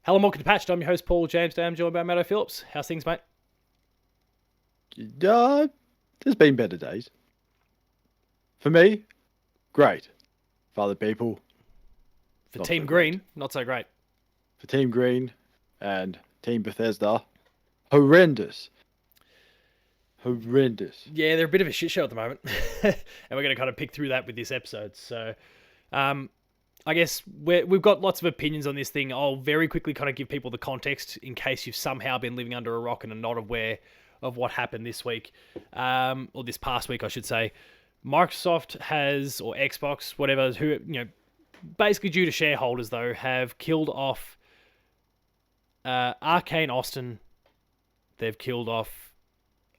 Hello, and welcome to Patched. I'm your host, Paul James. Today I'm joined by Matto Phillips. How's things, mate? There's been better days. For me, great. For other people, For not Team so Green, great. not so great. For Team Green and Team Bethesda, horrendous. Horrendous. Yeah, they're a bit of a shit show at the moment. And we're going to kind of pick through that with this episode. So, I guess we've got lots of opinions on this thing. I'll very quickly kind of give people the context in case you've somehow been living under a rock and are not aware of what happened this week, or this past week, I should say. Microsoft has, or Xbox, whatever, basically due to shareholders though, have killed off Arcane Austin. They've killed off.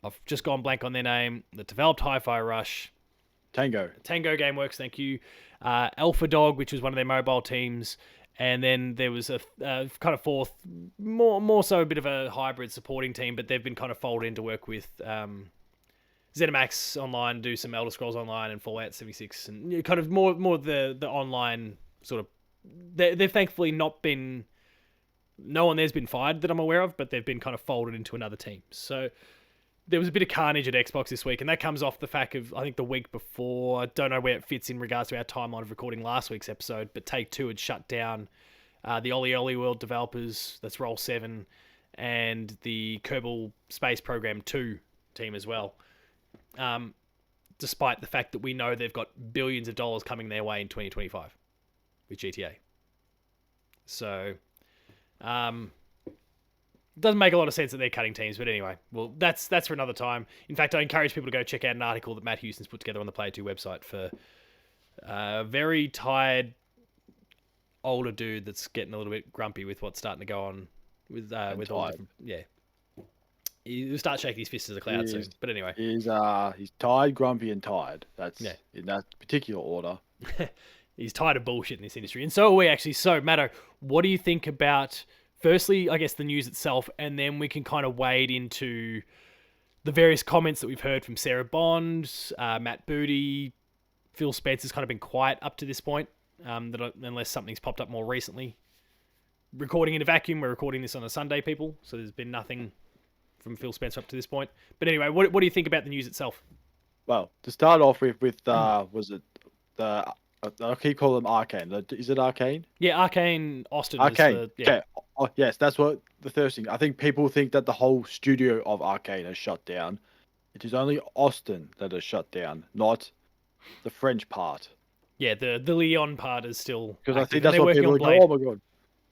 I've just gone blank on their name. That developed Hi-Fi Rush. Tango Gameworks, thank you. Alpha Dog, which was one of their mobile teams, and then there was a kind of fourth, more so a bit of a hybrid supporting team, but they've been kind of folded in to work with ZeniMax Online, do some Elder Scrolls Online and Fallout 76, and kind of more the online sort of. They've thankfully not been. No one there's been fired that I'm aware of, but they've been kind of folded into another team. So there was a bit of carnage at Xbox this week, and that comes off the fact of, I think, the week before. I don't know where it fits in regards to our timeline of recording last week's episode, but Take-Two had shut down the Oli World developers, that's Roll7, and the Kerbal Space Program 2 team as well, despite the fact that we know they've got billions of dollars coming their way in 2025 with GTA. So, doesn't make a lot of sense that they're cutting teams, but anyway, well, that's for another time. In fact, I encourage people to go check out an article that Matt Houston's put together on the Player 2 website for a very tired older dude that's getting a little bit grumpy with what's starting to go on with all different, yeah. He'll start shaking his fist as a cloud soon. But anyway, he's tired, grumpy, and tired. That's in that particular order. He's tired of bullshit in this industry, and so are we actually. So, Matto, what do you think about? Firstly, I guess the news itself, and then we can kind of wade into the various comments that we've heard from Sarah Bond, Matt Booty, Phil Spencer's kind of been quiet up to this point, unless something's popped up more recently. Recording in a vacuum, we're recording this on a Sunday, people, so there's been nothing from Phil Spencer up to this point. But anyway, what do you think about the news itself? Well, to start off with was it the... I keep calling them Arcane. Is it Arcane? Yeah, Arcane Austin. Arcane. Okay. Oh, yes, that's what the first thing. I think people think that the whole studio of Arcane has shut down. It is only Austin that has shut down, not the French part. Yeah, the Lyon part is still. Because I think that's what people go, oh my god.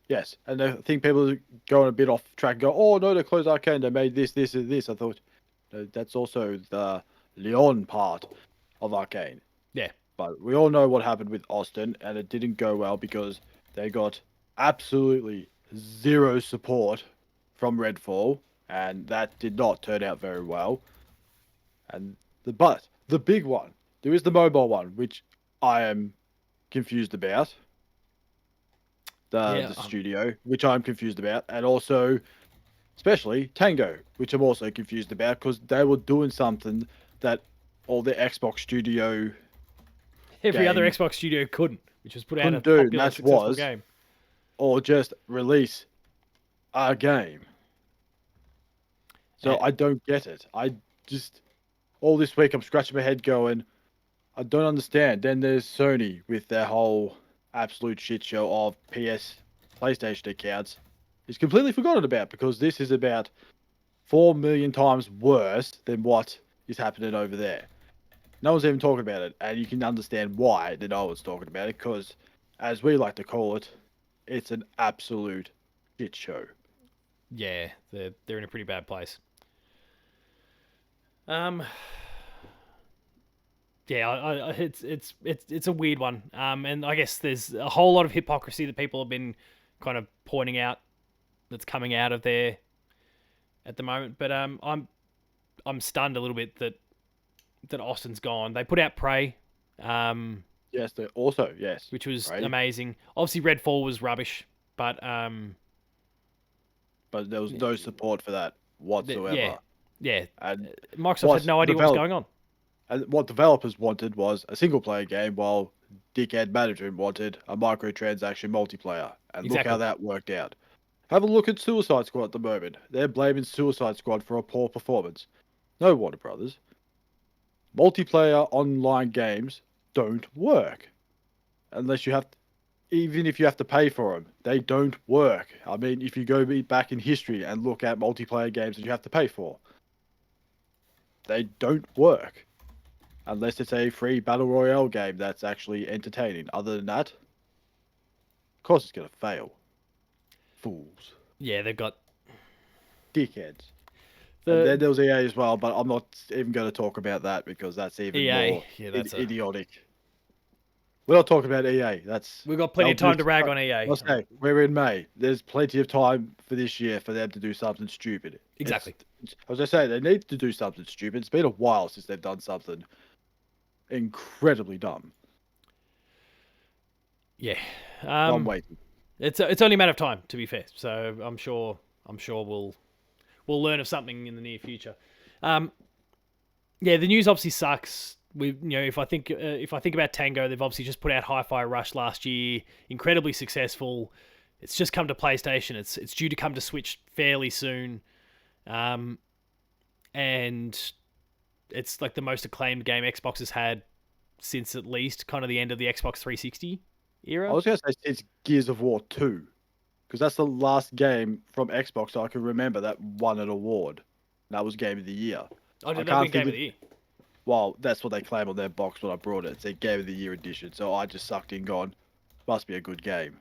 Yes, and I think people are going a bit off track and go, oh no, they closed Arcane, they made this, this, and this. I thought that's also the Lyon part of Arcane. Yeah. But we all know what happened with Austin, and it didn't go well because they got absolutely zero support from Redfall, and that did not turn out very well. And the big one, there is the mobile one, which I am confused about. The studio, which I'm confused about, and also, especially Tango, which I'm also confused about because they were doing something that all the Xbox studio. Every other Xbox studio couldn't, which was put out a popular, successful game. Or just release a game. So I don't get it. I just... All this week I'm scratching my head going, I don't understand. Then there's Sony with their whole absolute shit show of PlayStation accounts. It's completely forgotten about because this is about 4 million times worse than what is happening over there. No one's even talking about it, and you can understand why no one's talking about it, because, as we like to call it, it's an absolute shit show. Yeah, they're in a pretty bad place. Yeah, it's a weird one. And I guess there's a whole lot of hypocrisy that people have been kind of pointing out that's coming out of there at the moment. But I'm stunned a little bit that Austin's gone. They put out Prey. Yes, they also, yes. Which was amazing. Obviously, Redfall was rubbish, but there was no support for that whatsoever. Yeah. And Microsoft had no idea what was going on. And what developers wanted was a single-player game, while dickhead management wanted a microtransaction multiplayer. And look how that worked out. Have a look at Suicide Squad at the moment. They're blaming Suicide Squad for a poor performance. No, Warner Brothers. Multiplayer online games don't work unless you have, even if you have to pay for them, they don't work. I mean, if you go back in history and look at multiplayer games that you have to pay for, they don't work unless it's a free battle royale game that's actually entertaining. Other than that, of course, it's gonna fail. Fools, Yeah, they've got dickheads. And then there was EA as well, but I'm not even going to talk about that because that's even EA. more Yeah, that's idiotic. We're not talking about EA. We've got plenty of time to rag on EA. Let's say we're in May. There's plenty of time for this year for them to do something stupid. Exactly. As I say, they need to do something stupid. It's been a while since they've done something incredibly dumb. Yeah. I'm waiting. It's only a matter of time, to be fair. So I'm sure we'll learn of something in the near future. Yeah, the news obviously sucks. If I think about Tango, they've obviously just put out Hi-Fi Rush last year, incredibly successful. It's just come to PlayStation. It's due to come to Switch fairly soon, and it's like the most acclaimed game Xbox has had since at least kind of the end of the Xbox 360 era. I was going to say it's Gears of War 2. Because that's the last game from Xbox I can remember that won an award. That was Game of the Year. Oh, did that win Game of the Year? Well, that's what they claim on their box when I brought it. It's a Game of the Year edition. So I just sucked in gone, must be a good game.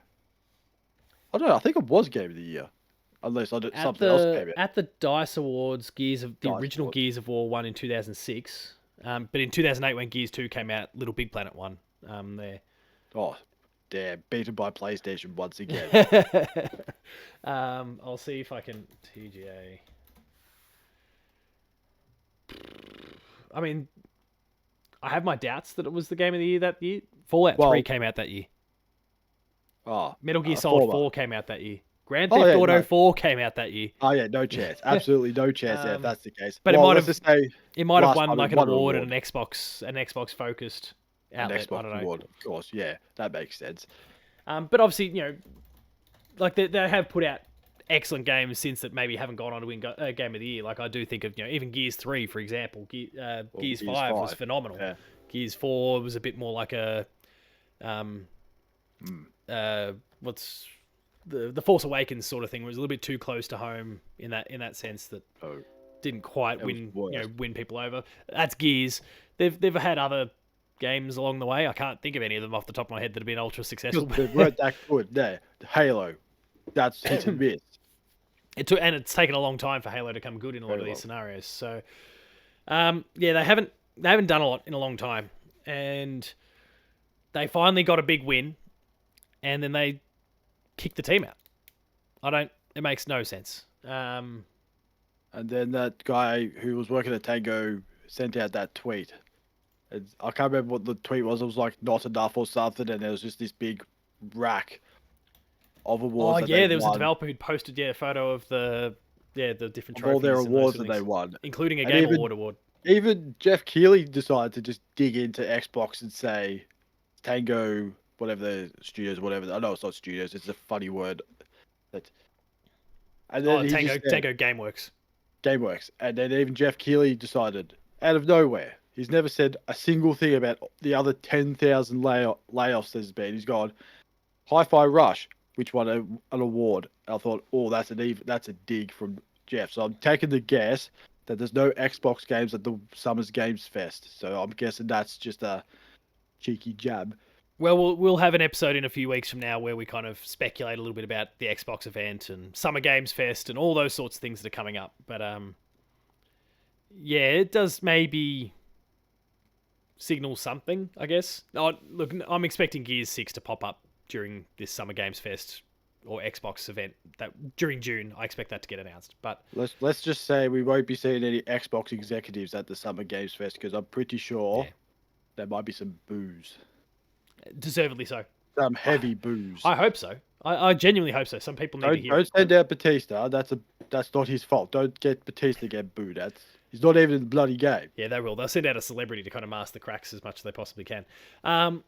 I don't know. I think it was Game of the Year. Unless something else came out. At the DICE Awards, the original Gears of War won in 2006. But in 2008 when Gears 2 came out, Little Big Planet won there. Oh, damn. Beaten by PlayStation once again. I'll see if I can... TGA. I mean, I have my doubts that it was the Game of the Year that year. Fallout 3 came out that year. Oh, Metal Gear Solid 4 came out that year. Grand Theft Auto 4 came out that year. Oh yeah, no chance. Absolutely no chance if that's the case. But it might have won like an award at an Xbox focused outlet. Xbox I don't know. award, of course. Yeah, that makes sense. But obviously, like they have put out excellent games since that maybe haven't gone on to win Game of the Year. Like I do think of even Gears 3, for example. Gears 5 was phenomenal. Yeah. Gears 4 was a bit more like a what's the Force Awakens sort of thing. It was a little bit too close to home in that sense that didn't quite win people over. That's Gears. They've had other games along the way. I can't think of any of them off the top of my head that have been ultra successful. They weren't that good. There, Halo, that's hit and miss. It's taken a long time for Halo to come good in a lot of these scenarios. So, yeah, they haven't done a lot in a long time, and they finally got a big win, and then they kicked the team out. It makes no sense. And then that guy who was working at Tango sent out that tweet. I can't remember what the tweet was. It was like not enough or something, and there was just this big rack of awards. Oh yeah, there was a developer who'd posted a photo of the different trophies, all their awards that they won, including a Game Award. Even Jeff Keighley decided to just dig into Xbox and say Tango, whatever the studios, whatever. I know it's not studios; it's a funny word. And then Tango GameWorks. GameWorks, and then even Jeff Keighley decided out of nowhere. He's never said a single thing about the other 10,000 layoffs there's been. He's gone, Hi-Fi Rush, which won an award. I thought, that's a dig from Jeff. So I'm taking the guess that there's no Xbox games at the Summer's Games Fest. So I'm guessing that's just a cheeky jab. Well, we'll have an episode in a few weeks from now where we kind of speculate a little bit about the Xbox event and Summer Games Fest and all those sorts of things that are coming up. But yeah, it does maybe signal something, I guess. Oh, look, I'm expecting Gears 6 to pop up during this Summer Games Fest or Xbox event that during June. I expect that to get announced. But let's just say we won't be seeing any Xbox executives at the Summer Games Fest because I'm pretty sure there might be some booze. Deservedly so. Some heavy booze. I hope so. I genuinely hope so. Some people need to hear. Don't send out Batista. That's not his fault. Don't get Batista to get booed. He's not even in the bloody game. Yeah, they will. They'll send out a celebrity to kind of mask the cracks as much as they possibly can. So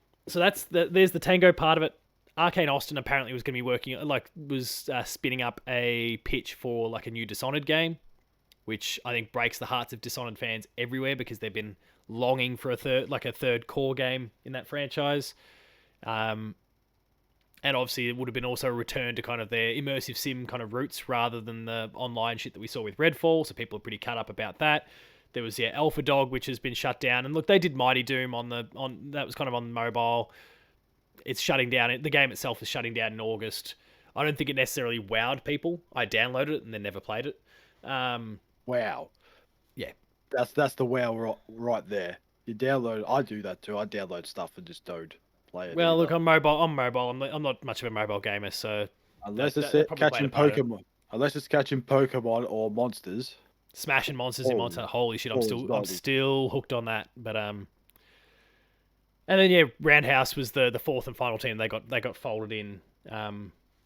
there's the Tango part of it. Arcane Austin apparently was going to be working, like, was spinning up a pitch for like a new Dishonored game, which I think breaks the hearts of Dishonored fans everywhere because they've been longing for a third core game in that franchise. Um, and obviously it would have been also a return to kind of their immersive sim kind of roots rather than the online shit that we saw with Redfall. So people are pretty cut up about that. There was Alpha Dog, which has been shut down, and look, they did Mighty Doom on that was kind of on mobile. It's shutting down. The game itself is shutting down in August. I don't think it necessarily wowed people. I downloaded it and then never played it. Wow. Yeah. That's the wow right there. You download. I do that too. I download stuff and just don't play it. Well, either. look, I'm mobile. I'm not much of a mobile gamer, so Unless it's that probably catching played a part of it. Pokemon. Unless it's catching Pokemon or monsters. Smashing monsters in Monster. Holy shit, I'm Holy I'm doggy. still hooked on that. But and then Roundhouse was the fourth and final team. They got folded in,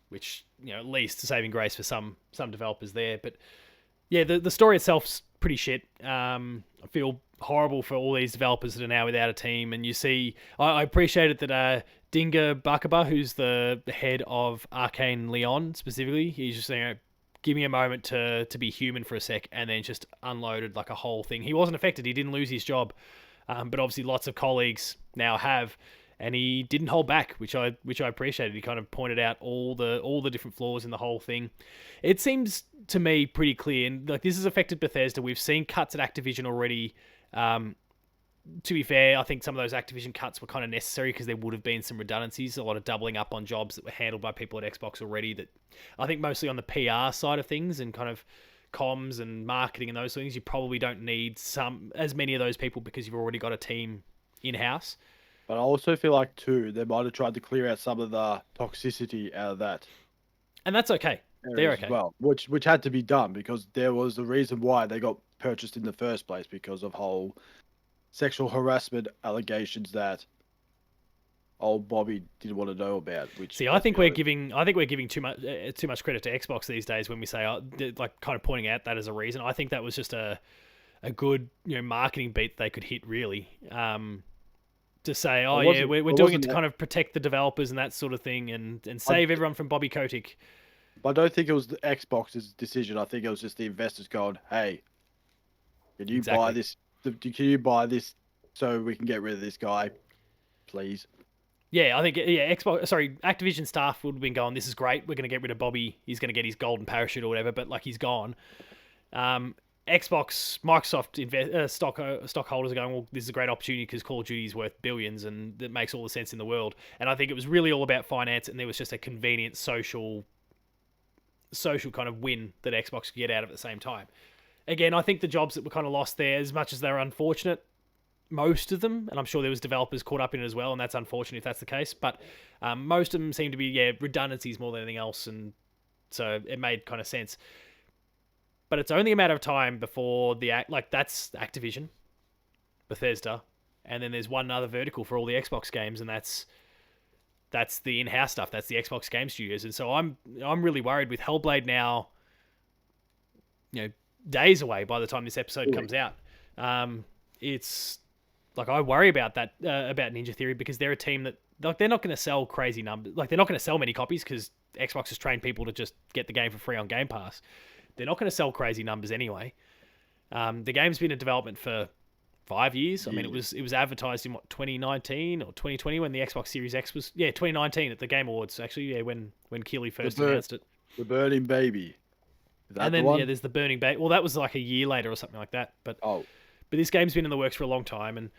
which at least a saving grace for some developers there. But yeah, the story itself's pretty shit. I feel horrible for all these developers that are now without a team. And you see, I appreciated that Dinga Bakaba, who's the head of Arcane Leon specifically, he's just saying, give me a moment to be human for a sec, and then just unloaded like a whole thing. He wasn't affected. He didn't lose his job. But obviously lots of colleagues now have, and he didn't hold back, which I appreciated. He kind of pointed out all the different flaws in the whole thing. It seems to me pretty clear, and like this has affected Bethesda. We've seen cuts at Activision already. To be fair, I think some of those Activision cuts were kind of necessary because there would have been some redundancies, a lot of doubling up on jobs that were handled by people at Xbox already. That I think mostly on the PR side of things and kind of comms and marketing and those things, you probably don't need as many of those people because you've already got a team in house. But I also feel like too, they might have tried to clear out some of the toxicity out of that. And that's okay. They're okay. As well, which had to be done because there was a reason why they got purchased in the first place because of whole sexual harassment allegations that old Bobby didn't want to know about. Which see, I think we're giving too much credit to Xbox these days when we say like kind of pointing out that as a reason. I think that was just a good marketing beat they could hit really. To say, oh yeah, we're doing it to kind of protect the developers and that sort of thing, and save everyone from Bobby Kotick. But I don't think it was the Xbox's decision. I think it was just the investors going, "Hey, can you buy this? Can you buy this so we can get rid of this guy, please?" Yeah, I think Activision staff would have been going, "This is great. We're going to get rid of Bobby. He's going to get his golden parachute or whatever." But like he's gone. Xbox, Microsoft stockholders are going, well, this is a great opportunity because Call of Duty is worth billions and that makes all the sense in the world. And I think it was really all about finance, and there was just a convenient social kind of win that Xbox could get out of at the same time. Again, I think the jobs that were kind of lost there, as much as they were unfortunate, most of them, and I'm sure there was developers caught up in it as well, and that's unfortunate if that's the case, but most of them seem to be redundancies more than anything else, and so it made kind of sense. But it's only a matter of time before that's Activision, Bethesda, and then there's one other vertical for all the Xbox games, and that's the in-house stuff. That's the Xbox Game Studios, and so I'm really worried with Hellblade now. Days away by the time this episode comes out. It's like I worry about that about Ninja Theory because they're a team that they're not going to sell crazy numbers. Like they're not going to sell many copies because Xbox has trained people to just get the game for free on Game Pass. They're not going to sell crazy numbers anyway. The game's been in development for 5 years. I mean, it was advertised in 2019 or 2020 when the Xbox Series X was 2019 at the Game Awards actually. When Keighley first announced it. The Burning Baby. And then there's the Burning Baby. Well, that was like a year later or something like that. But this game's been in the works for a long time, and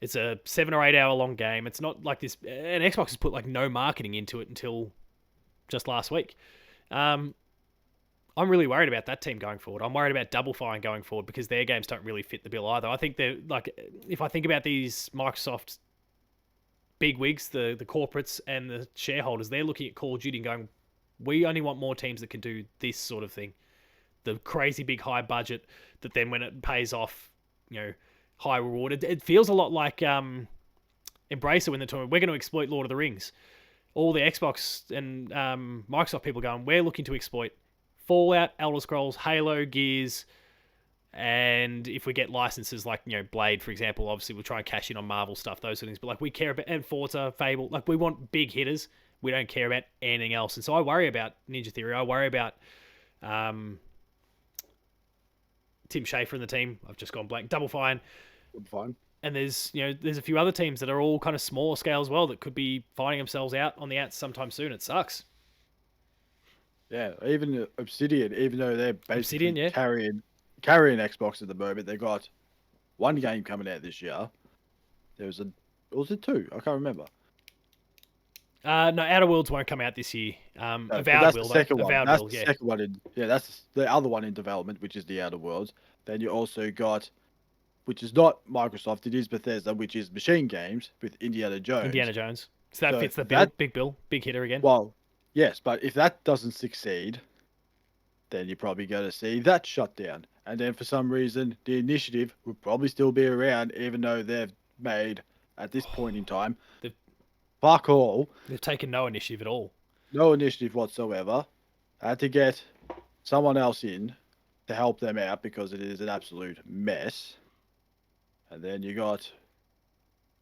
it's a 7 or 8 hour long game. It's not like this. And Xbox has put like no marketing into it until just last week. I'm really worried about that team going forward. I'm worried about Double Fine going forward because their games don't really fit the bill either. I think they're like, if I think about these Microsoft bigwigs, the corporates and the shareholders, they're looking at Call of Duty and going, we only want more teams that can do this sort of thing. The crazy big high budget that then when it pays off, high reward. It feels a lot like Embracer when they're talking, we're going to exploit Lord of the Rings. All the Xbox and Microsoft people going, we're looking to exploit Fallout, Elder Scrolls, Halo, Gears, and if we get licenses like, Blade, for example, obviously we'll try and cash in on Marvel stuff, those sort of things. But like we care about, and Forza, Fable, like we want big hitters. We don't care about anything else. And so I worry about Ninja Theory. I worry about um, Tim Schafer and the team. I've just gone blank. Double Fine. Fine. And there's a few other teams that are all kind of smaller scale as well that could be finding themselves out on the outs sometime soon. It sucks. Yeah, even Obsidian, even though they're basically Obsidian, yeah. carrying Xbox at the moment, they got one game coming out this year. There was was it two? I can't remember. No, Outer Worlds won't come out this year. No, but Avowed that's will, the though. second one. Avowed That's will, the yeah. second one that's the other one in development, which is the Outer Worlds. Then you also got, which is not Microsoft, it is Bethesda, which is Machine Games with Indiana Jones. Indiana Jones. So that So fits the that- big hitter again. Well, yes, but if that doesn't succeed, then you're probably going to see that shut down. And then for some reason, the initiative will probably still be around, even though they've made, at this point in time, They've- fuck all, They've taken no initiative at all. no initiative whatsoever. I had to get someone else in to help them out because it is an absolute mess. And then you got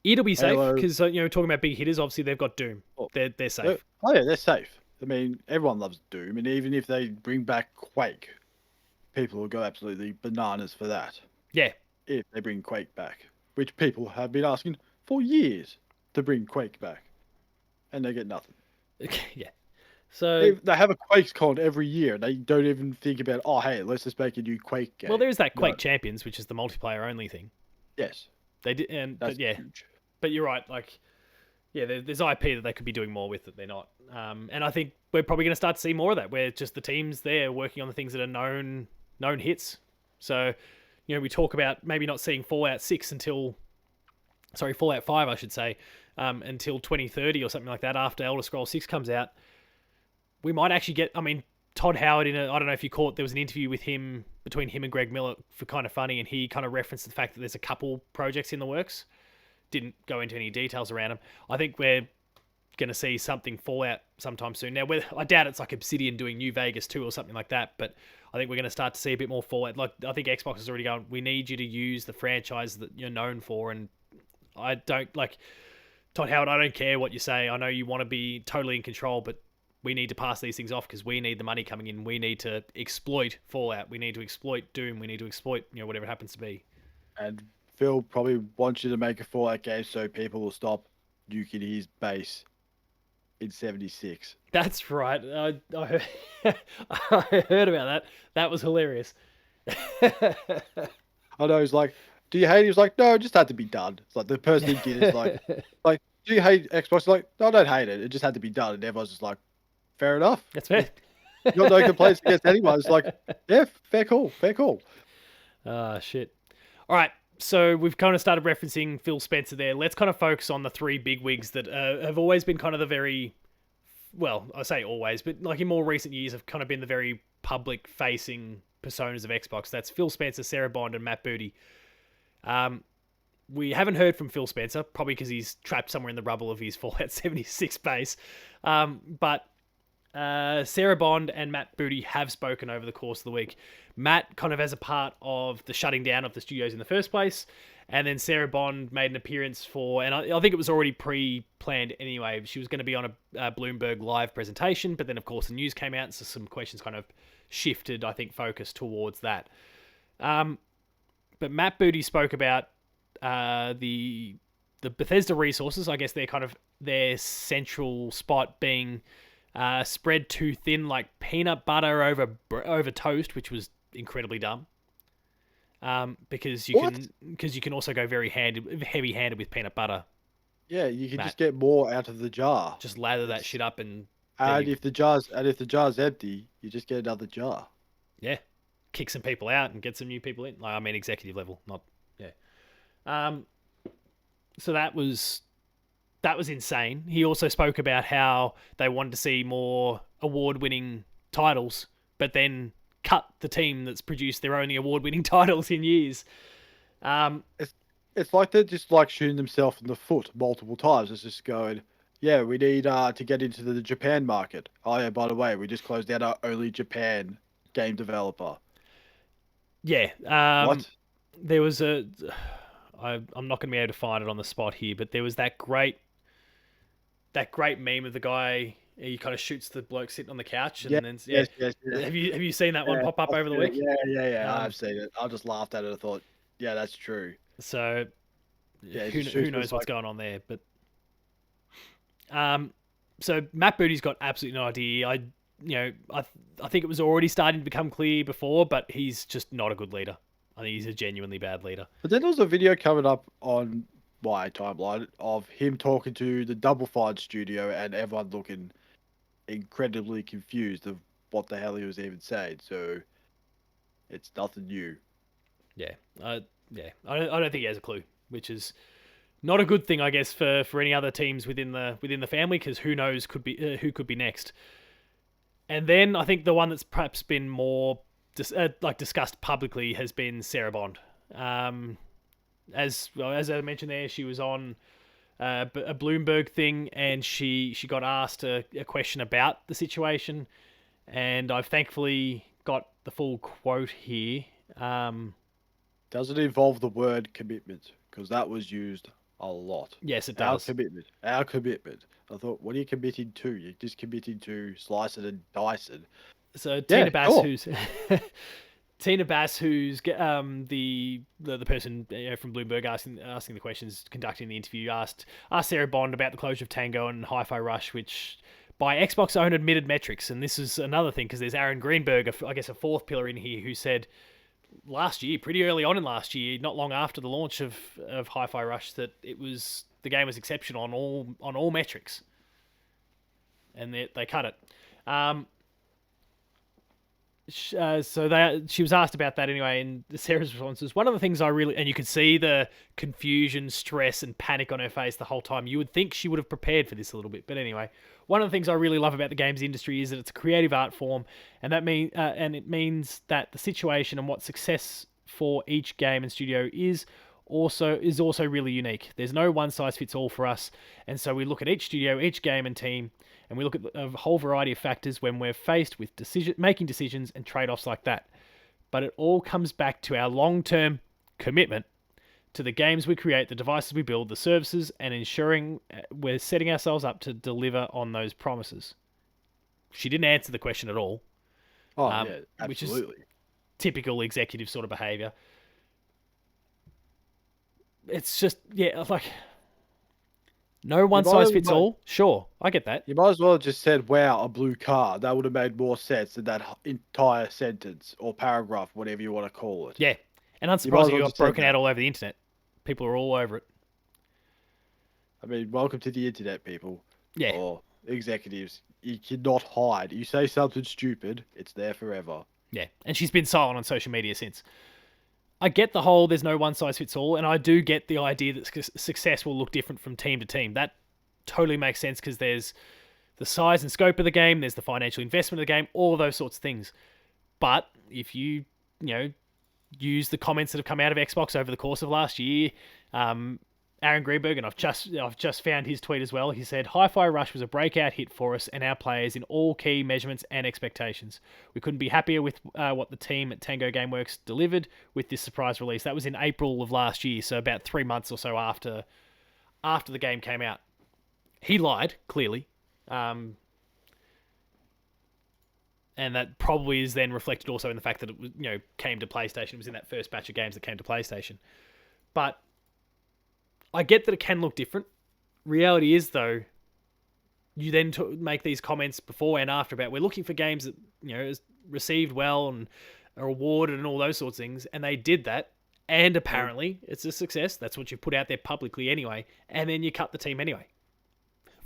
It'll be safe Halo. because talking about big hitters, obviously they've got Doom. Oh. They're safe. Oh yeah, they're safe. I mean, everyone loves Doom, and even if they bring back Quake, people will go absolutely bananas for that. Yeah. If they bring Quake back, which people have been asking for years to bring Quake back, and they get nothing. Yeah. So They have a Quakes con every year. They don't even think about, oh hey, let's just make a new Quake game. well, there's that Quake No. Champions, which is the multiplayer only thing. Yes, They did, and that's but yeah, huge. but you're right. Like, yeah, there's IP that they could be doing more with that they're not. And I think we're probably going to start to see more of that, where just the teams there working on the things that are known hits. So, we talk about maybe not seeing Fallout 5, I should say, until 2030 or something like that after Elder Scrolls 6 comes out. We might actually get. I mean, Todd Howard I don't know if you caught. There was an interview with him between him and Greg Miller for Kind of Funny, and he kind of referenced the fact that there's a couple projects in the works. Didn't go into any details around them. I think we're going to see something Fallout sometime soon. Now, I doubt it's like Obsidian doing New Vegas 2 or something like that, but I think we're going to start to see a bit more Fallout. Like, I think Xbox is already going, we need you to use the franchise that you're known for, and I don't, like, Todd Howard, I don't care what you say. I know you want to be totally in control, but we need to pass these things off because we need the money coming in. We need to exploit Fallout. We need to exploit Doom. We need to exploit, whatever it happens to be. And Phil probably wants you to make a Fallout game so people will stop nuking his base in 76. That's right. I heard, I heard about that. That was hilarious. I know, he's like, do you hate it? He was like, no, it just had to be done. It's like the person who did it is like, do you hate Xbox? Like, no, I don't hate it. It just had to be done. And everyone's just like, fair enough. That's fair. You got no complaints against anyone. It's like, yeah, fair call, fair call. Shit. All right. So we've kind of started referencing Phil Spencer there. Let's kind of focus on the three big wigs that have always been kind of the very, well, I say always, but like in more recent years have kind of been the very public-facing personas of Xbox. That's Phil Spencer, Sarah Bond, and Matt Booty. We haven't heard from Phil Spencer, probably because he's trapped somewhere in the rubble of his Fallout 76 base. But Sarah Bond and Matt Booty have spoken over the course of the week. Matt kind of as a part of the shutting down of the studios in the first place, and then Sarah Bond made an appearance for, and I think it was already pre-planned anyway. She was going to be on a Bloomberg Live presentation, but then of course the news came out, so some questions kind of shifted, I think, focus towards that. But Matt Booty spoke about the Bethesda resources. I guess they're kind of their central spot being spread too thin, like peanut butter over toast, which was incredibly dumb. Because you can also go very heavy-handed with peanut butter. Yeah, you can Matt. just get more out of the jar. Just lather that shit up and if the jar's empty, you just get another jar. yeah, kick some people out and get some new people in. Like, I mean, executive level, not yeah. So that was insane. He also spoke about how they wanted to see more award-winning titles, but then cut the team that's produced their only award-winning titles in years. It's like they're just like shooting themselves in the foot multiple times. It's just going, yeah, we need to get into the Japan market. Oh yeah, by the way, we just closed down our only Japan game developer. Yeah. What? There was I'm not going to be able to find it on the spot here, but there was that great that great meme of the guy. He kind of shoots the bloke sitting on the couch, Yeah, and then yes, yes, yeah. Have you seen that one Yeah, pop up I've over the seen it. week? Yeah, Um, I've seen it. I just laughed at it. I thought, yeah, that's true. so Yeah, he just who shoots, but knows it's what's like, going on there? But so Matt Booty's got absolutely no idea. I think it was already starting to become clear before, but he's just not a good leader. I think he's a genuinely bad leader. but then there was a video coming up on my timeline of him talking to the Double Fine studio and everyone looking incredibly confused of what the hell he was even saying. So it's nothing new. Yeah, I don't think he has a clue, which is not a good thing, I guess, for any other teams within the family, because who knows who could be next. And then I think the one that's perhaps been more discussed publicly has been Sarah Bond. As I mentioned there, she was on a Bloomberg thing, and she got asked a question about the situation, and I've thankfully got the full quote here. Does it involve the word commitment? Because that was used a lot. Yes, it Our does. commitment. Our commitment. I thought, what are you committing to? You're just committing to slicing and dicing. So Yeah, sure. Tina Bass, who's the person from Bloomberg asking the questions, conducting the interview, asked Sarah Bond about the closure of Tango and Hi-Fi Rush, which by Xbox own admitted metrics. And this is another thing, because there's Aaron Greenberg, I guess a fourth pillar in here, who said last year, pretty early on in last year, not long after the launch of Hi-Fi Rush, that the game was exceptional on all metrics, and they cut it. So she was asked about that anyway, and Sarah's response was, one of the things and you could see the confusion, stress, and panic on her face the whole time. You would think she would have prepared for this a little bit, but anyway, one of the things I really love about the games industry is that it's a creative art form, and it means that the situation and what success for each game and studio is also really unique. There's no one size fits all for us, and so we look at each studio, each game and team, and we look at a whole variety of factors when we're faced with making decisions and trade-offs like that. But it all comes back to our long-term commitment to the games we create, the devices we build, the services, and ensuring we're setting ourselves up to deliver on those promises. She didn't answer the question at all, Oh, yeah, which is absolutely. typical executive sort of behavior. It's just, yeah, like, no one size fits all. Sure, I get that. You might as well have just said, wow, a blue car. That would have made more sense than that entire sentence or paragraph, whatever you want to call it. Yeah, and You might as unsurprisingly, well it got just said broken that. out all over the internet. People are all over it. I mean, welcome to the internet, people. Yeah, Or executives. You cannot hide. You say something stupid, it's there forever. yeah, and she's been silent on social media since. I get the whole there's no one size fits all, and I do get the idea that success will look different from team to team. That totally makes sense, because there's the size and scope of the game, there's the financial investment of the game, all of those sorts of things. But if you use the comments that have come out of Xbox over the course of last year, Aaron Greenberg, and I've just found his tweet as well. He said, Hi-Fi Rush was a breakout hit for us and our players in all key measurements and expectations. We couldn't be happier with what the team at Tango Gameworks delivered with this surprise release. That was in April of last year, so about 3 months or so after the game came out. He lied, clearly. And that probably is then reflected also in the fact that it came to PlayStation. It was in that first batch of games that came to PlayStation. But I get that it can look different. Reality is, though, you then make these comments before and after about we're looking for games that is received well and are awarded and all those sorts of things, and they did that, and apparently it's a success. That's what you put out there publicly anyway, and then you cut the team anyway.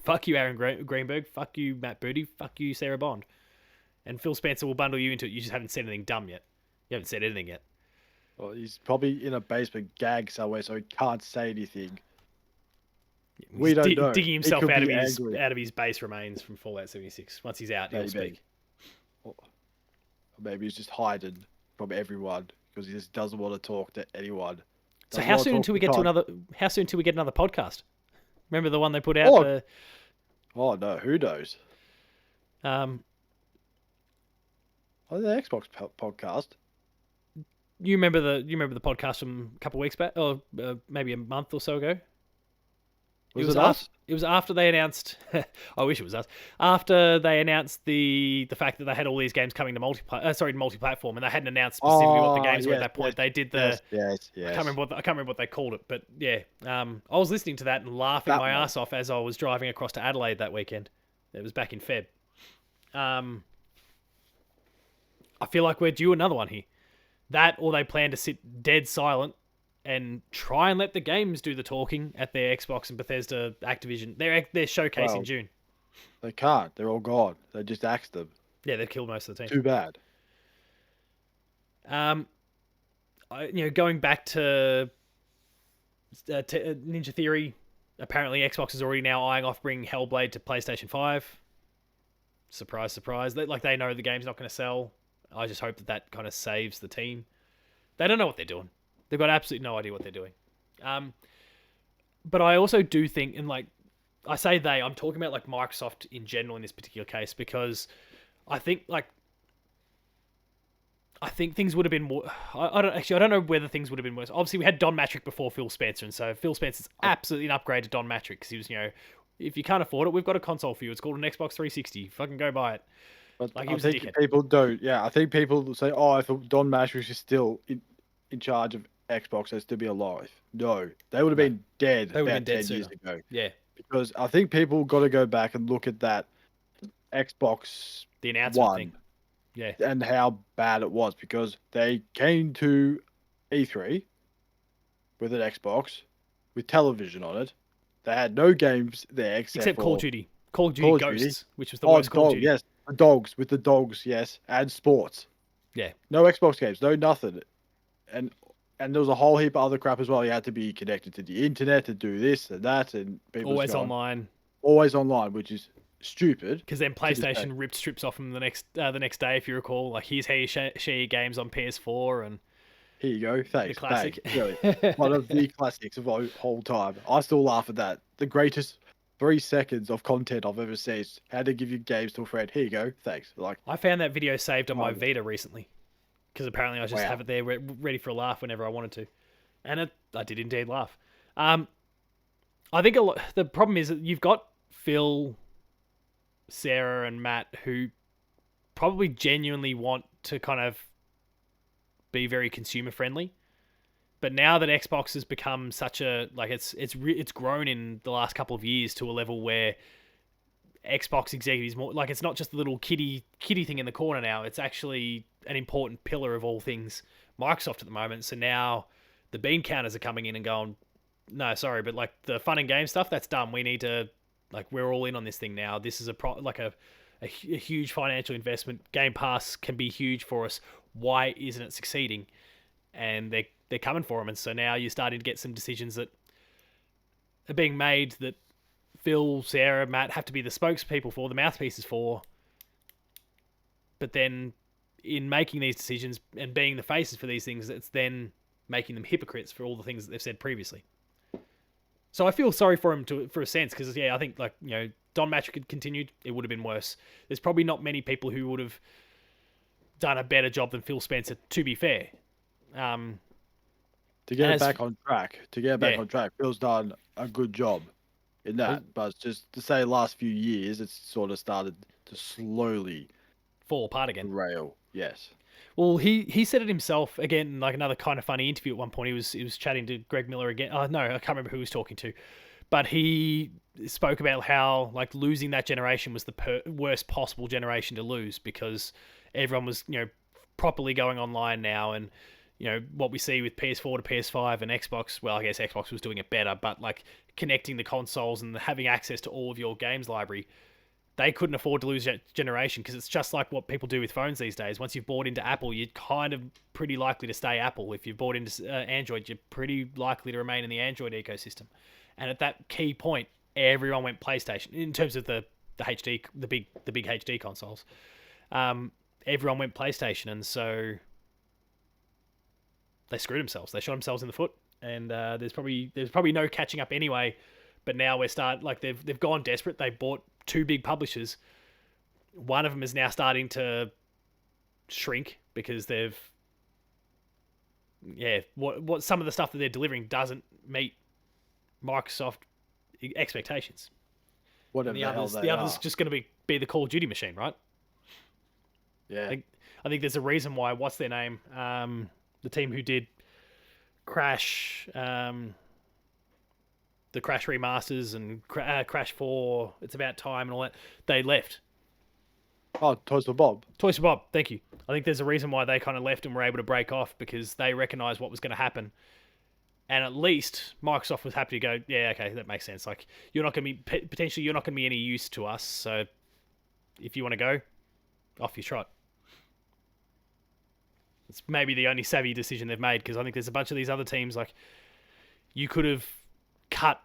Fuck you, Aaron Greenberg. Fuck you, Matt Booty. Fuck you, Sarah Bond. And Phil Spencer will bundle you into it. You just haven't said anything dumb yet. You haven't said anything yet. Well, he's probably in a basement gag somewhere, so he can't say anything. We don't know. Digging himself He out could of be his angry. out of his base remains from Fallout 76. Once he's out, he'll speak. Or maybe he's just hiding from everyone because he just doesn't want to talk to anyone. So how soon until we get to another? How soon until we get another podcast? Remember the one they put out? Oh no, who knows? The Oh, the Xbox podcast. you remember the podcast from a couple of weeks back, or maybe a month or so ago? Was it us? It was after they announced. I wish it was us. After they announced the fact that they had all these games coming to multi-platform, and they hadn't announced specifically what the Oh, games were at yes, that yes, point. They did yes, the. yes, I can't yes. remember what they called it, but yeah, I was listening to that and laughing That my one. ass off as I was driving across to Adelaide that weekend. It was back in Feb. Um, I feel like we're due another one here. That, or they plan to sit dead silent and try and let the games do the talking at their Xbox and Bethesda Activision. Their showcase in Well, June. they can't. They're all gone. They just axed them. Yeah, they've killed most of the team. Too bad. Um, going back to Ninja Theory, apparently Xbox is already now eyeing off bringing Hellblade to PlayStation 5. Surprise, surprise. They know the game's not going to sell. I just hope that kind of saves the team. They don't know what they're doing. They've got absolutely no idea what they're doing. But I also do think, and I say I'm talking about like Microsoft in general in this particular case, because I think things would have been more. I don't know whether things would have been worse. Obviously, we had Don Matrick before Phil Spencer, and so Phil Spencer's absolutely an upgrade to Don Matrick because he was, if you can't afford it, we've got a console for you. It's called an Xbox 360. Fucking go buy it. But Like, he I was a think dickhead. people don't. Yeah, I think people say, "Oh, if Don Matrix is still in charge of Xbox, they'd still be alive." No, they would have No, been dead they would have about been dead 10 years sooner. ago. Yeah, Because I think people got to go back and look at that Xbox the announcement thing. One Yeah, and how bad it was. Because they came to E3 with an Xbox with television on it. They had no games there except Call of for Duty. Call of Duty Call of Duty. Ghosts, which was the Oh, worst Call of dog, Duty. yes, the dogs with the dogs, yes, and sports. Yeah, No Xbox games, no nothing, and there was a whole heap of other crap as well. You had to be connected to the internet to do this and that, and people just always going online. always online, which is stupid. Because then To this day. PlayStation ripped strips off them the next day, if you recall. Like, here's how you share your games on PS4 and Here you go, thanks, the classic. bang, really, one of the classics of the whole time. I still laugh at that. The greatest 3 seconds of content I've ever seen. How to give your games to a friend. Here you go, thanks. Like, I found that video saved on my Oh. Vita recently. Because apparently I just Wow. have it there ready for a laugh whenever I wanted to. And I did indeed laugh. I think the problem is that you've got Phil, Sarah, and Matt who probably genuinely want to kind of be very consumer friendly. But now that Xbox has become such a it's grown in the last couple of years to a level where Xbox executives more like it's not just the little kitty thing in the corner now. It's actually an important pillar of all things Microsoft at the moment. So now the bean counters are coming in and going, no, sorry, but like the fun and game stuff, that's done. We need to we're all in on this thing now. This is a huge financial investment. Game Pass can be huge for us. Why isn't it succeeding? And they're coming for them. And so now you're starting to get some decisions that are being made that Phil, Sarah, Matt have to be the spokespeople for, the mouthpieces for. But then in making these decisions and being the faces for these things, it's then making them hypocrites for all the things that they've said previously. So I feel sorry for him for a sense because, yeah, I think Don Matrick had continued, it would have been worse. There's probably not many people who would have done a better job than Phil Spencer, to be fair. To get it back on track. Phil's done a good job in that. But just to say last few years, it's sort of started to slowly fall apart again. Rail, yes. Well, he said it himself again, like another kind of funny interview at one point. He was chatting to Greg Miller again. Oh no, I can't remember who he was talking to, but he spoke about how like losing that generation was the worst possible generation to lose because everyone was properly going online now, and what we see with PS4 to PS5 and Xbox. Well, I guess Xbox was doing it better, but like connecting the consoles and having access to all of your games library. They couldn't afford to lose that generation because it's just like what people do with phones these days. Once you've bought into Apple, you're kind of pretty likely to stay Apple. If you've bought into Android, you're pretty likely to remain in the Android ecosystem. And at that key point, everyone went PlayStation in terms of the HD, the big HD consoles. Everyone went PlayStation, and so they screwed themselves. They shot themselves in the foot, and there's probably no catching up anyway. But now they've gone desperate. They bought 2 big publishers. One of them is now starting to shrink because what some of the stuff that they're delivering doesn't meet Microsoft expectations. whatever and the hell others they the others are. just going to be the Call of Duty machine, right? Yeah. I think there's a reason why. What's their name? The team who did Crash, the Crash remasters and Crash 4, It's About Time and all that, they left. Oh, Toys for Bob. Toys for Bob, thank you. I think there's a reason why they kind of left and were able to break off, because they recognised what was going to happen. And at least Microsoft was happy to go, yeah, okay, that makes sense. Like, you're not going to be, potentially, you're not going to be any use to us. So if you want to go, off you trot. It's maybe the only savvy decision they've made, because I think there's a bunch of these other teams, like, you could have cut,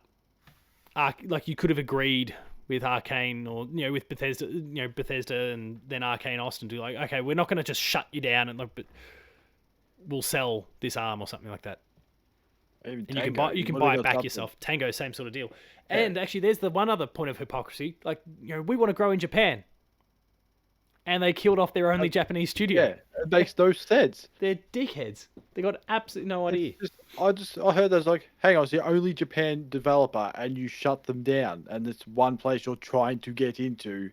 like, you could have agreed with Arcane, or with Bethesda, Bethesda and then Arcane Austin, do like, okay, we're not going to just shut you down, and but we'll sell this arm or something like that. Even And Tango, you can would've buy it got back something. yourself. Tango, same sort of deal. Yeah. And actually, there's the one other point of hypocrisy. Like, we want to grow in Japan, and they killed off their only Japanese studio. Yeah, it makes no sense. They're dickheads. They got absolutely no idea. I heard there's like, hang on, it's the only Japan developer, and you shut them down, and it's one place you're trying to get into.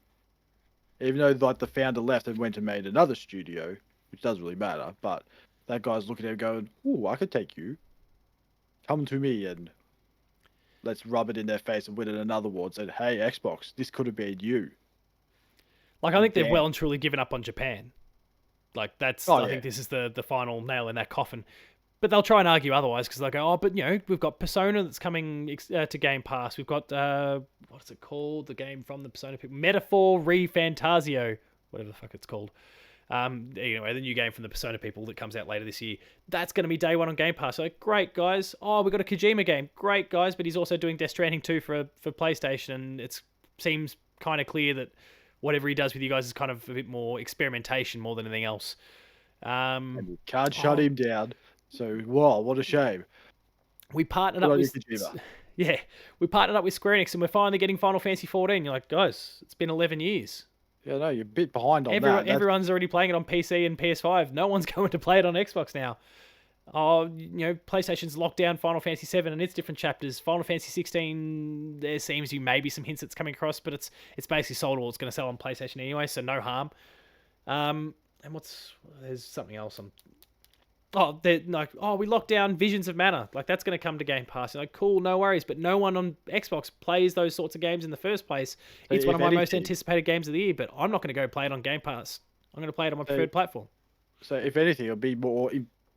Even though like the founder left and went and made another studio, which doesn't really matter, but that guy's looking at him going, "Ooh, I could take you. Come to me and let's rub it in their face and win another award." Said, "Hey, Xbox, this could have been you." Like, I think they've Damn. well and truly given up on Japan. Like, that's, Oh, I yeah. think this is the final nail in that coffin. But they'll try and argue otherwise, because they'll go, oh, but, we've got Persona that's coming to Game Pass. We've got, what's it called? The game from the Persona people. Metaphor Refantasio, whatever the fuck it's called. Anyway, the new game from the Persona people that comes out later this year. That's going to be day one on Game Pass. So, great, guys. Oh, we've got a Kojima game. Great, guys. But he's also doing Death Stranding 2 for PlayStation. And it seems kind of clear that whatever he does with you guys is kind of a bit more experimentation more than anything else. And you can't shut him down. So, wow, what a shame. We partnered Good up on you, with Kojima. yeah, we partnered up with Square Enix, and we're finally getting Final Fantasy 14. You're like, guys, it's been 11 years. Yeah, no, you're a bit behind on that. That's- Everyone's already playing it on PC and PS5. No one's going to play it on Xbox now. Oh, PlayStation's locked down Final Fantasy 7 and its different chapters. Final Fantasy 16, there seems to be maybe some hints that's coming across, but it's basically sold all it's going to sell on PlayStation anyway, so no harm. And there's something else. We locked down Visions of Mana. Like, that's going to come to Game Pass. Like, cool, no worries. But no one on Xbox plays those sorts of games in the first place. So It's one if of my most anything- anticipated games of the year, but I'm not going to go play it on Game Pass. I'm going to play it on my preferred platform. So, if anything, it'll be more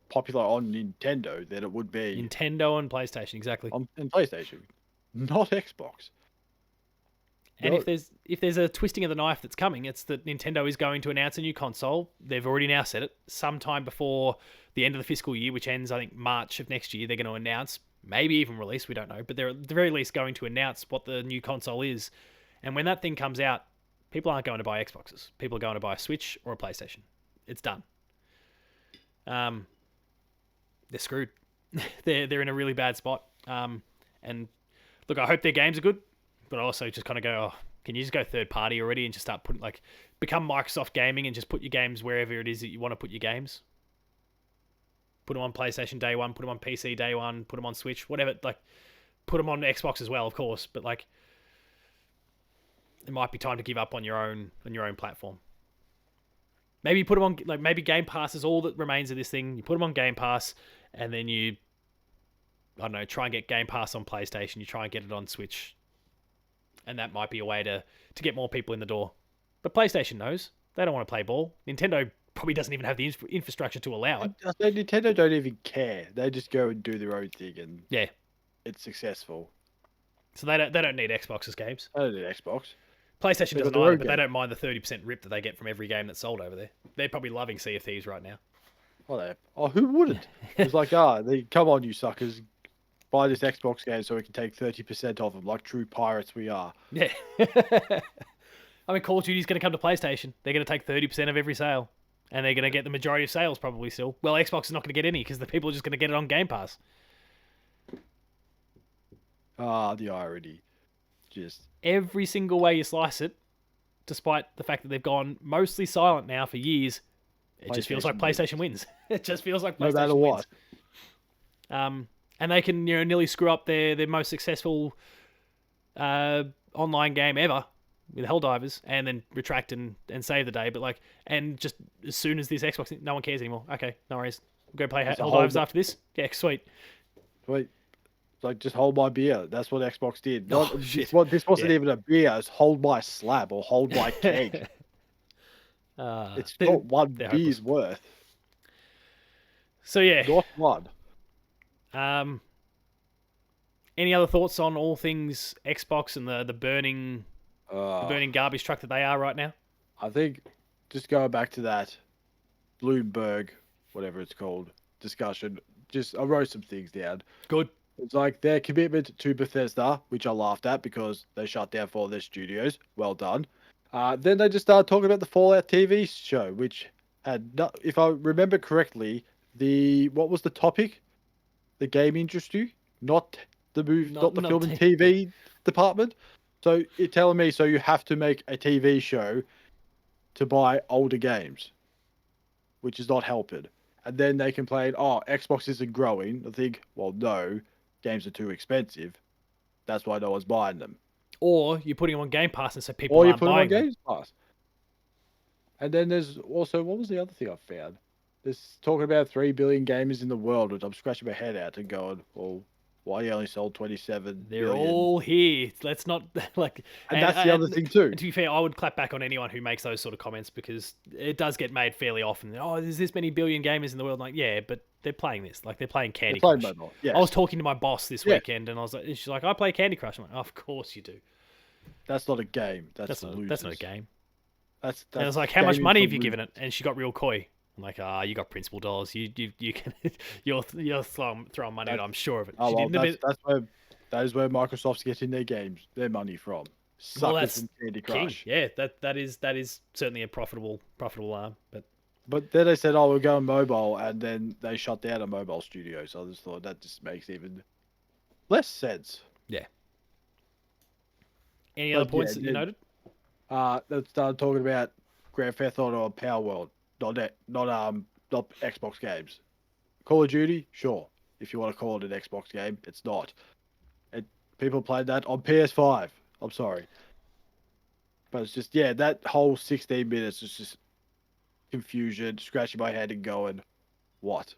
popular on Nintendo than it would be Nintendo and PlayStation, exactly. on PlayStation, not Xbox. And No. if there's a twisting of the knife that's coming, it's that Nintendo is going to announce a new console. They've already now said it. Sometime before the end of the fiscal year, which ends, I think, March of next year, they're going to announce, maybe even release, we don't know, but they're at the very least going to announce what the new console is. And when that thing comes out, people aren't going to buy Xboxes. People are going to buy a Switch or a PlayStation. It's done. They're screwed. They're in a really bad spot. And look, I hope their games are good, but I also just kind of go, oh, can you just go third party already and just start putting, like, become Microsoft Gaming and just put your games wherever it is that you want to put your games? Put them on PlayStation day one, put them on PC day one, put them on Switch, whatever. Like, put them on Xbox as well, of course. But, like, it might be time to give up on your own platform. Maybe put them on, like, maybe Game Pass is all that remains of this thing. You put them on Game Pass, and then you, I don't know, try and get Game Pass on PlayStation. You try and get it on Switch. And that might be a way to get more people in the door. But PlayStation knows. They don't want to play ball. Nintendo probably doesn't even have the infrastructure to allow it. I say Nintendo don't even care. They just go and do their own thing, and Yeah. it's successful. So they don't need Xbox's games. I don't need Xbox. PlayStation They've doesn't got their either, own but they game. don't mind the 30% rip that they get from every game that's sold over there. They're probably loving Sea of Thieves right now. Oh, who wouldn't? It's like, come on, you suckers. Buy this Xbox game so we can take 30% off them, like true pirates we are. Yeah. I mean, Call of Duty's going to come to PlayStation. They're going to take 30% of every sale. And they're going to get the majority of sales probably still. Well, Xbox is not going to get any because the people are just going to get it on Game Pass. The irony. Just Every single way you slice it, despite the fact that they've gone mostly silent now for years, it just feels like PlayStation wins. It just feels like PlayStation no matter wins. what. And they can nearly screw up their most successful online game ever with Helldivers, and then retract and save the day. But like, and just as soon as this Xbox, no one cares anymore. Okay, no worries. We'll go play It's a Helldivers whole. after this. Yeah, sweet. Wait, like just hold my beer. That's what Xbox did. Not Oh shit. this wasn't Yeah. even a beer. It's hold my slab or hold my keg. It's not one they're beer's hopeless. worth. So yeah. Not one. Um. Any other thoughts on all things Xbox and the burning garbage truck that they are right now? I think just going back to that Bloomberg, whatever it's called, discussion. I wrote some things down. Good. It's like their commitment to Bethesda, which I laughed at because they shut down 4 of their studios. Well done. Then they just started talking about the Fallout TV show, which had, if I remember correctly, what was the topic? The game industry, not the not the film and TV department. So you're telling me, so you have to make a TV show to buy older games, which is not helping. And then they complain, oh, Xbox isn't growing. I think, well, no, games are too expensive. That's why no one's buying them. Or you're putting them on Game Pass, and so people Or you're aren't putting buying them on them. Game Pass. And then there's also, what was the other thing I found? There's talking about 3 billion gamers in the world, and I'm scratching my head out and going, well, why you only sold 27 They're billion? all here. Let's not like. And that's the other thing too. To be fair, I would clap back on anyone who makes those sort of comments because it does get made fairly often. Oh, there's this many billion gamers in the world. Like, yeah, but they're playing this. Like, they're playing Candy They're playing Crush. mobile, yes. I was talking to my boss this Yeah. weekend, and she's like, I play Candy Crush. I'm like, oh, of course you do. That's not a game. That's not a game. That's And I was like, how much money have you given it? And she got real coy. I'm like, you got principal dollars. You can you're throwing money, and I'm sure of it. Oh, She well, didn't that is where Microsoft's getting their money from. Suckers from Candy Crush. key. Yeah, that is certainly a profitable arm. But then they said, oh, we're going mobile, and then they shut down a mobile studio. So I just thought that just makes even less sense. Yeah. Any other points that you noted? They started talking about Grand Theft Auto and Power World, not Xbox games. Call of Duty, sure. If you want to call it an Xbox game, it's not. People played that on PS5. I'm sorry. But it's just, yeah, that whole 16 minutes is just confusion, scratching my head and going, what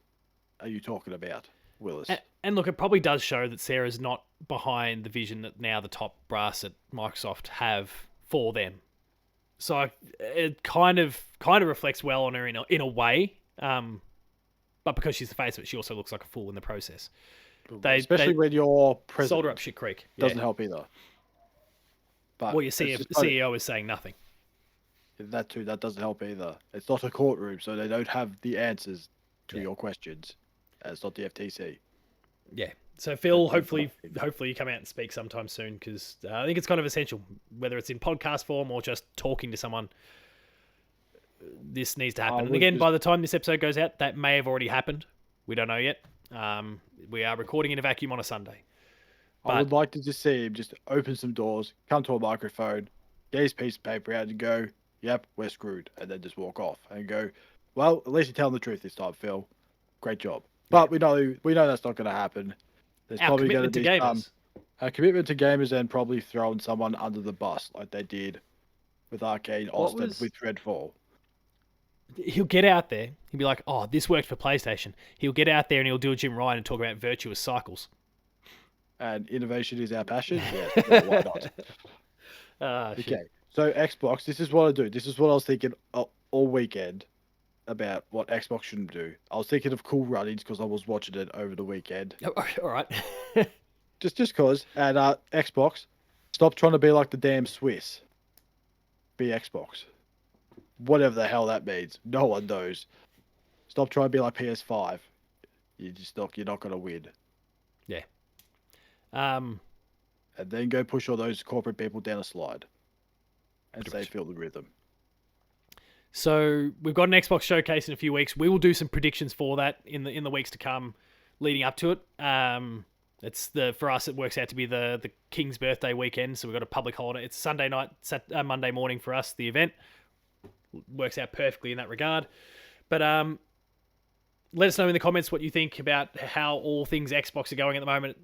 are you talking about, Willis? And look, it probably does show that Sarah's not behind the vision that now the top brass at Microsoft have for them. So it kind of reflects well on her in a way. But because she's the face of it, she also looks like a fool in the process. Especially when you're president. Sold her up shit creek. Doesn't help either. But well, your CEO is saying nothing. That too, that doesn't help either. It's not a courtroom, so they don't have the answers to your questions. And it's not the FTC. Yeah. So Phil, hopefully you come out and speak sometime soon because I think it's kind of essential, whether it's in podcast form or just talking to someone. This needs to happen. And again, by the time this episode goes out, that may have already happened. We don't know yet. We are recording in a vacuum on a Sunday. But I would like to just see him just open some doors, come to a microphone, get his piece of paper out and go, yep, we're screwed. And then just walk off and go, well, at least you're telling the truth this time, Phil. Great job. But we know that's not going to happen. There's our probably going commitment to to be gamers. A commitment to gamers and probably throwing someone under the bus like they did with Arcade Austin with Redfall. He'll get out there. He'll be like, oh, this worked for PlayStation. He'll get out there and he'll do a Jim Ryan and talk about virtuous cycles. And innovation is our passion? Yes, well, why not? Okay, so Xbox, this is what I do. This is what I was thinking all weekend about what Xbox shouldn't do. I was thinking of Cool Runnings because I was watching it over the weekend. All right. just because. And Xbox, stop trying to be like the damn Swiss. Be Xbox. Whatever the hell that means. No one knows. Stop trying to be like PS5. You're not going to win. Yeah. And then go push all those corporate people down a slide. And 100%. say, feel the rhythm. So we've got an Xbox showcase in a few weeks. We will do some predictions for that in the weeks to come, leading up to it. For us, it works out to be the King's birthday weekend, so we've got a public holiday. It's Sunday night, Monday morning for us. The event works out perfectly in that regard. But let us know in the comments what you think about how all things Xbox are going at the moment.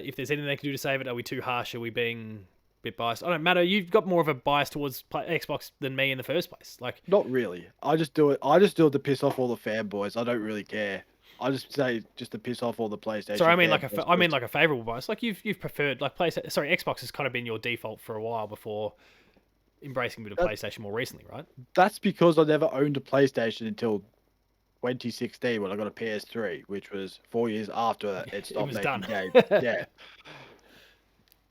If there's anything they can do to save it, are we too harsh? Are we being bit biased. I don't know, Matto, you've got more of a bias towards Xbox than me in the first place. Like, Not really. I just do it. I just do it to piss off all the fanboys. I don't really care. I just say just to piss off all the PlayStation. sorry, I mean like fanboys. I mean like a favorable bias. Like you've preferred like PlayStation. Sorry, Xbox has kind of been your default for a while before embracing a bit of PlayStation more recently, right? That's because I never owned a PlayStation until 2016 when I got a PS3, which was 4 years after it stopped was making done. games. Yeah.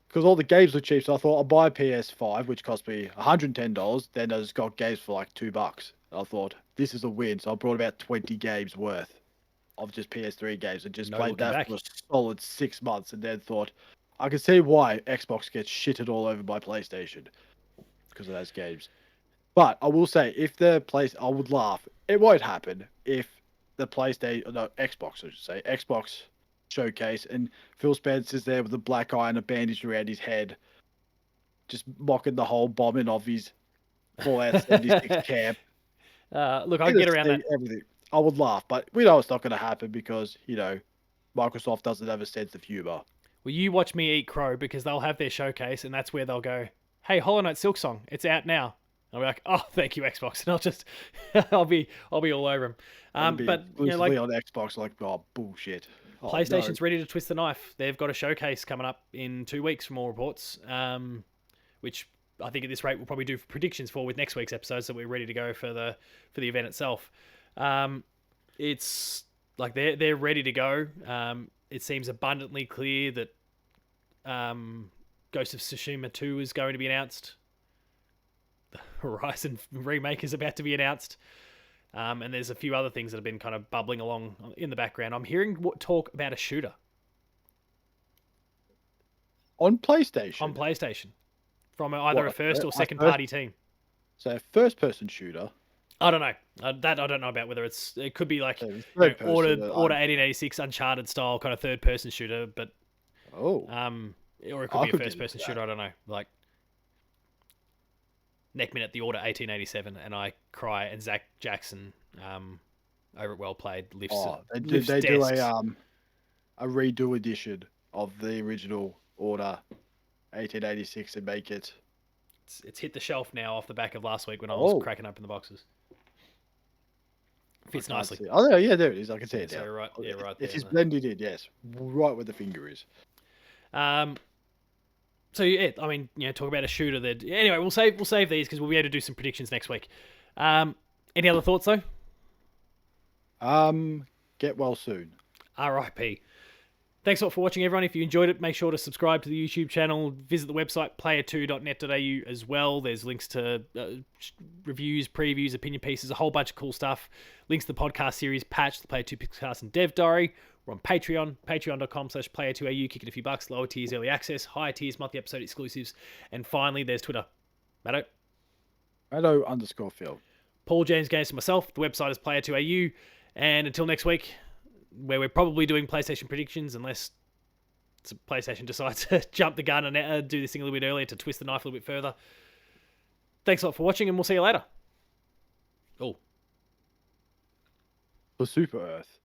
Because all the games were cheap, so I thought I'd buy a PS5, which cost me $110. Then I just got games for like $2. I thought this is a win, so I brought about 20 games worth of just PS3 games and just No played looking that back. for a solid 6 months, and then thought I can see why Xbox gets shitted all over by PlayStation because of those games. But I will say, if the place, I would laugh. It won't happen if the PlayStation, no, Xbox, I should say, Xbox showcase, and Phil Spencer's there with a black eye and a bandage around his head, just mocking the whole bombing of his Fallout 76 camp. Look, I can get around that. Everything. I would laugh, but we know it's not going to happen because, Microsoft doesn't have a sense of humor. Well, you watch me eat crow because they'll have their showcase, and that's where they'll go, "Hey, Hollow Knight Silk Song, it's out now." I'll be like, "Oh, thank you, Xbox," and I'll just, I'll be all over them. But Exclusively on Xbox, like, oh, bullshit. Oh, PlayStation's no. ready to twist the knife. They've got a showcase coming up in 2 weeks, from all reports, which I think at this rate we'll probably do predictions for with next week's episode, so we're ready to go for the event itself. It's like they're ready to go. It seems abundantly clear that Ghost of Tsushima 2 is going to be announced. The Horizon remake is about to be announced. And there's a few other things that have been kind of bubbling along in the background. I'm hearing talk about a shooter On PlayStation. on PlayStation from either a first or second first- party team. So, first person shooter. I don't know. That I don't know about whether it could be like So it's third person, Order but 1886 Uncharted style kind of third person shooter, but Oh. or it could I be a could first get person into shooter. I don't know. Like neck minute the Order 1887, and I cry, and Zach Jackson over at Well Played lifts. They lifts do desks. a redo edition of the original Order 1886 and make it. It's hit the shelf now off the back of last week when I was Oh. cracking open the boxes. Fits I can't nicely. see. Oh, no, yeah, there it is. I can see it So now. right It there. is blended in, yes, right where the finger is. So yeah, I mean, talk about a shooter. That anyway, we'll save these because we'll be able to do some predictions next week. Any other thoughts though? Get well soon. R.I.P. Thanks a lot for watching, everyone. If you enjoyed it, make sure to subscribe to the YouTube channel. Visit the website, player2.net.au as well. There's links to reviews, previews, opinion pieces, a whole bunch of cool stuff. Links to the podcast series, Patch, the Player 2 Podcast and Dev Diary. We're on Patreon, patreon.com/player2au. Kick it a few bucks. Lower tiers, early access. Higher tiers, monthly episode exclusives. And finally, there's Twitter. Matto. Matto_Phil. Paul James Games and myself. The website is player2au. And until next week, where we're probably doing PlayStation predictions, unless PlayStation decides to jump the gun and do this thing a little bit earlier to twist the knife a little bit further. Thanks a lot for watching, and we'll see you later. Oh. For Super Earth.